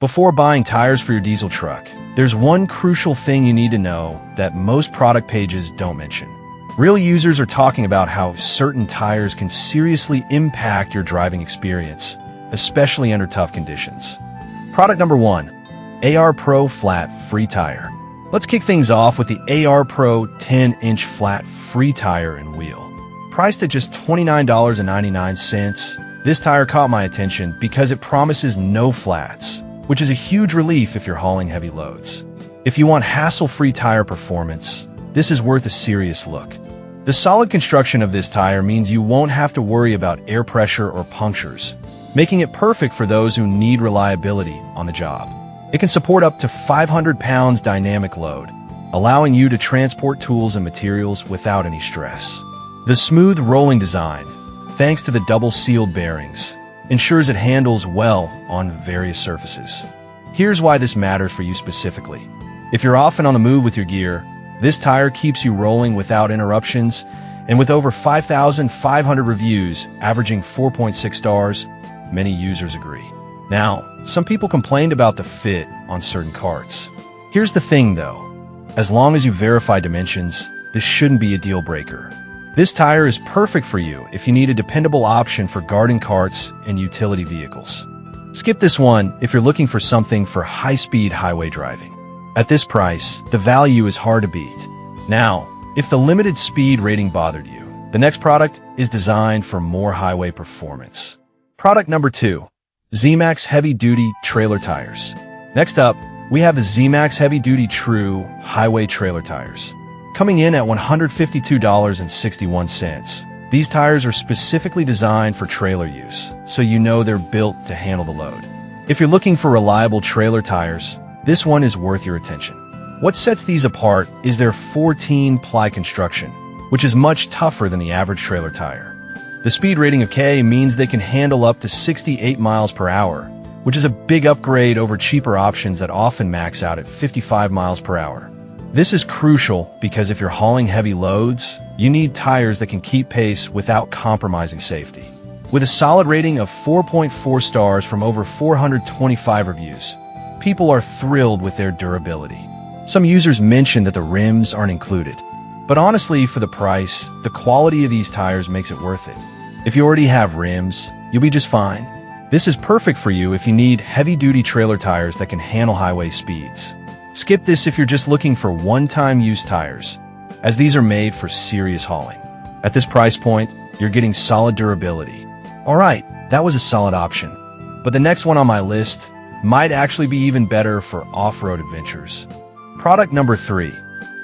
Before buying tires for your diesel truck, there's one crucial thing you need to know that most product pages don't mention. Real users are talking about how certain tires can seriously impact your driving experience, especially under tough conditions. Product number 1, AR Pro Flat Free Tire. Let's kick things off with the AR Pro 10-inch flat free tire and wheel. Priced at just $29.99, this tire caught my attention because it promises no flats, which is a huge relief if you're hauling heavy loads. If you want hassle-free tire performance, this is worth a serious look. The solid construction of this tire means you won't have to worry about air pressure or punctures, making it perfect for those who need reliability on the job. It can support up to 500 pounds dynamic load, allowing you to transport tools and materials without any stress. The smooth rolling design, thanks to the double-sealed bearings, ensures it handles well on various surfaces. Here's why this matters for you specifically. If you're often on the move with your gear, this tire keeps you rolling without interruptions, and with over 5,500 reviews averaging 4.6 stars, many users agree. Now, some people complained about the fit on certain carts. Here's the thing though, as long as you verify dimensions, this shouldn't be a deal breaker. This tire is perfect for you if you need a dependable option for garden carts and utility vehicles. Skip this one if you're looking for something for high-speed highway driving. At this price, the value is hard to beat. Now, if the limited speed rating bothered you, the next product is designed for more highway performance. Product number 2, Z-Max Heavy Duty Trailer Tires. Next up, we have the Z-Max Heavy Duty True Highway Trailer Tires. Coming in at $152.61. These tires are specifically designed for trailer use, so you know they're built to handle the load. If you're looking for reliable trailer tires, this one is worth your attention. What sets these apart is their 14-ply construction, which is much tougher than the average trailer tire. The speed rating of K means they can handle up to 68 miles per hour, which is a big upgrade over cheaper options that often max out at 55 miles per hour. This is crucial because if you're hauling heavy loads, you need tires that can keep pace without compromising safety. With a solid rating of 4.4 stars from over 425 reviews, people are thrilled with their durability. Some users mention that the rims aren't included, but honestly, for the price, the quality of these tires makes it worth it. If you already have rims, you'll be just fine. This is perfect for you if you need heavy-duty trailer tires that can handle highway speeds. Skip this if you're just looking for one-time use tires, as these are made for serious hauling. At this price point, you're getting solid durability. Alright, that was a solid option. But the next one on my list might actually be even better for off-road adventures. Product number 3,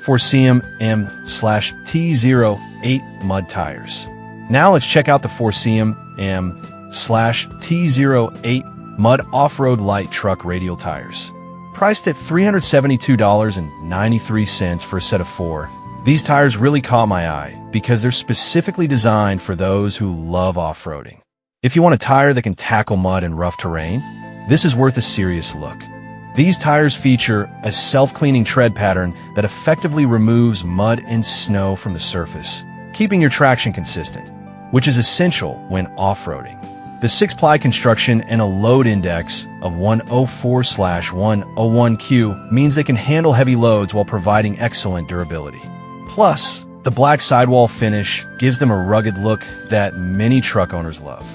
Forceum M/T08 Mud Tires. Now let's check out the Forceum M/T08 Mud Off-Road Light Truck Radial Tires. Priced at $372.93 for a set of 4, these tires really caught my eye because they're specifically designed for those who love off-roading. If you want a tire that can tackle mud and rough terrain, this is worth a serious look. These tires feature a self-cleaning tread pattern that effectively removes mud and snow from the surface, keeping your traction consistent, which is essential when off-roading. The 6-ply construction and a load index of 104/101Q means they can handle heavy loads while providing excellent durability. Plus, the black sidewall finish gives them a rugged look that many truck owners love.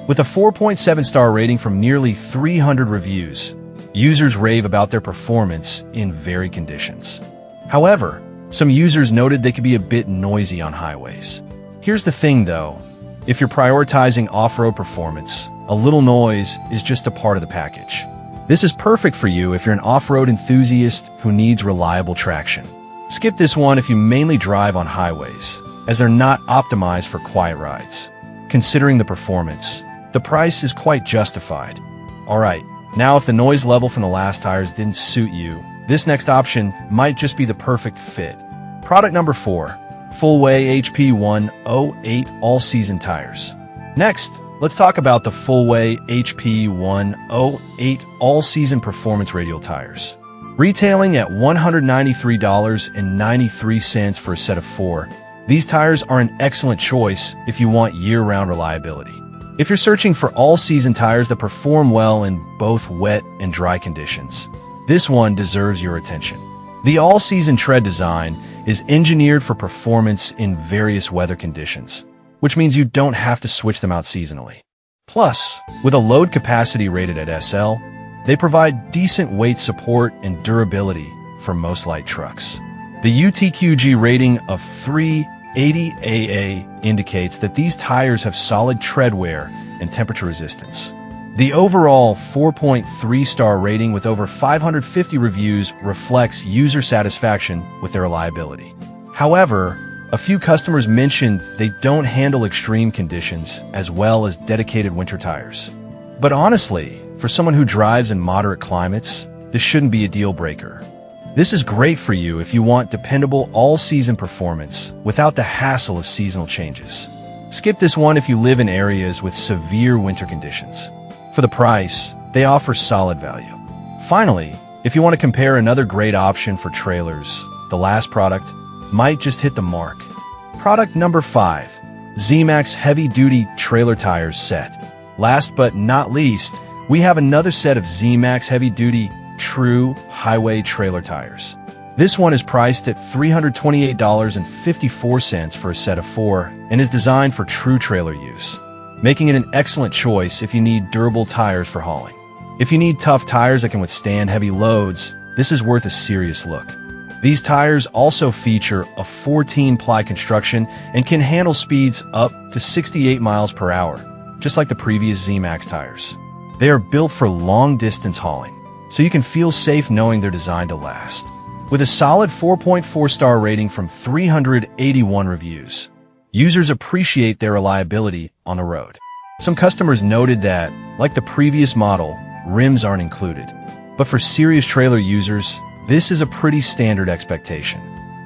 With a 4.7-star rating from nearly 300 reviews, users rave about their performance in varied conditions. However, some users noted they could be a bit noisy on highways. Here's the thing though, if you're prioritizing off-road performance, a little noise is just a part of the package. This is perfect for you if you're an off-road enthusiast who needs reliable traction. Skip this one if you mainly drive on highways, as they're not optimized for quiet rides. Considering the performance, the price is quite justified. Alright, now if the noise level from the last tires didn't suit you, this next option might just be the perfect fit. Product number 4, Fullway HP 108 All-Season Tires. Next, let's talk about the Fullway HP 108 All-Season Performance Radial Tires. Retailing at $193.93 for a set of 4, these tires are an excellent choice if you want year-round reliability. If you're searching for all-season tires that perform well in both wet and dry conditions, this one deserves your attention. The all-season tread design is engineered for performance in various weather conditions, which means you don't have to switch them out seasonally. Plus, with a load capacity rated at SL, they provide decent weight support and durability for most light trucks. The UTQG rating of 380 AA indicates that these tires have solid tread wear and temperature resistance. The overall 4.3-star rating with over 550 reviews reflects user satisfaction with their reliability. However, a few customers mentioned they don't handle extreme conditions as well as dedicated winter tires. But honestly, for someone who drives in moderate climates, this shouldn't be a deal breaker. This is great for you if you want dependable all-season performance without the hassle of seasonal changes. Skip this one if you live in areas with severe winter conditions. For the price, they offer solid value. Finally, if you want to compare another great option for trailers, the last product might just hit the mark. Product number 5, Z-Max Heavy Duty Trailer Tires Set. Last but not least, we have another set of Z-Max Heavy Duty True Highway Trailer Tires. This one is priced at $328.54 for a set of 4 and is designed for true trailer use, making it an excellent choice if you need durable tires for hauling. If you need tough tires that can withstand heavy loads, this is worth a serious look. These tires also feature a 14-ply construction and can handle speeds up to 68 miles per hour, just like the previous Z-Max tires. They are built for long-distance hauling, so you can feel safe knowing they're designed to last. With a solid 4.4-star rating from 381 reviews, users appreciate their reliability on the road. Some customers noted that, like the previous model, rims aren't included. But for serious trailer users, this is a pretty standard expectation.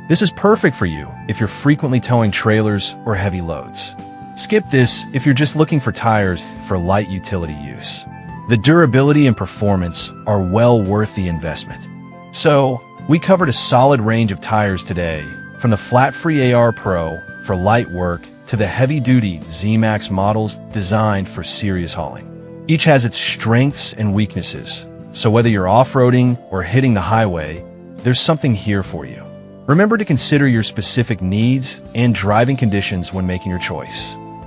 This is perfect for you if you're frequently towing trailers or heavy loads. Skip this if you're just looking for tires for light utility use. The durability and performance are well worth the investment. So, we covered a solid range of tires today, from the flat-free AR Pro for light work to the heavy-duty Z-Max models designed for serious hauling. Each has its strengths and weaknesses, so whether you're off-roading or hitting the highway, there's something here for you. Remember to consider your specific needs and driving conditions when making your choice.